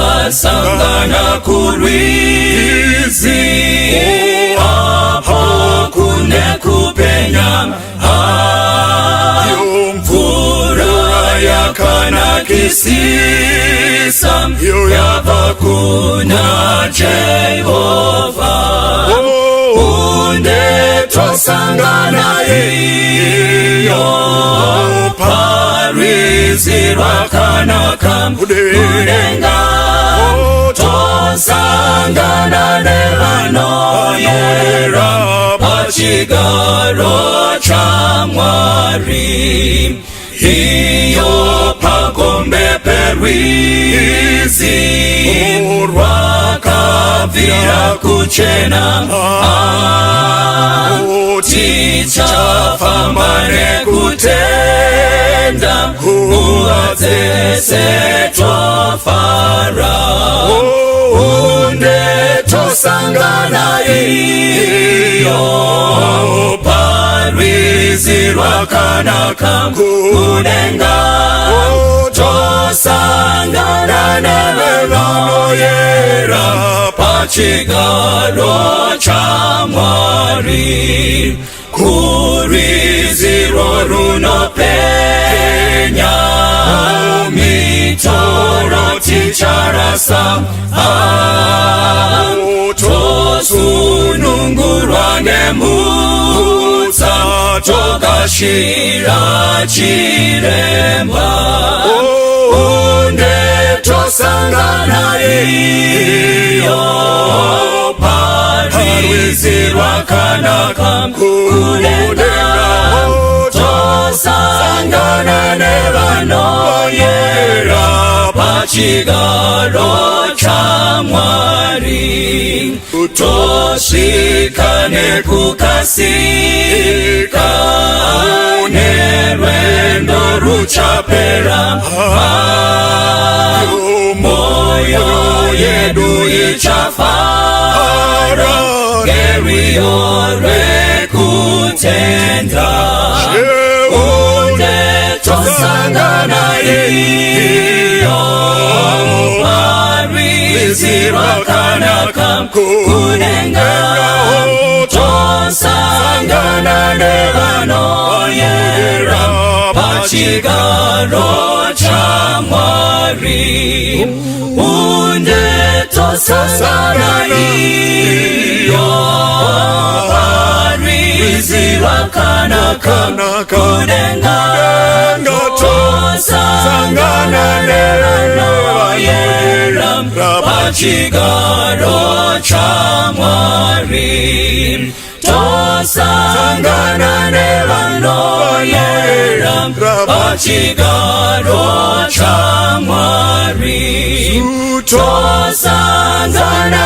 tichasangana kurwizi apo kune kupenya mvura yakanakisisa yabva kuna Jehova tosangana iyo parwizi rwakanaka kudenga tosangana nevanoyera pachigaro chaMwari iyo pagombe perwizi rwakabvira kuchena tichafamba nekutenda nguva dzese twafara tosangana iyo parwizi rwakanaka kudenga tosangana nevanoyera pachigaro chaMwari kurwiziro runopenya mitoro ticharasa tosunungurwa nemutsa togashira chiremba tosangana iyo parwizi rwakanaka kudenga tosangana nevanoyera pachigaro chaMwari tosvika nekukasika nerwendo ruchapera moyo yedu ichafara ngeriyo rwekutenda tosangana iyo parwizi rwakanaka kudenga tosangana nevanoyera pachigaro chaMwari tosangana iyo parwizi rwakanaka kudenga tosangana nevanoyera pachigaro chaMwari tosangana nevanoyera pachigaro chaMwari tosangana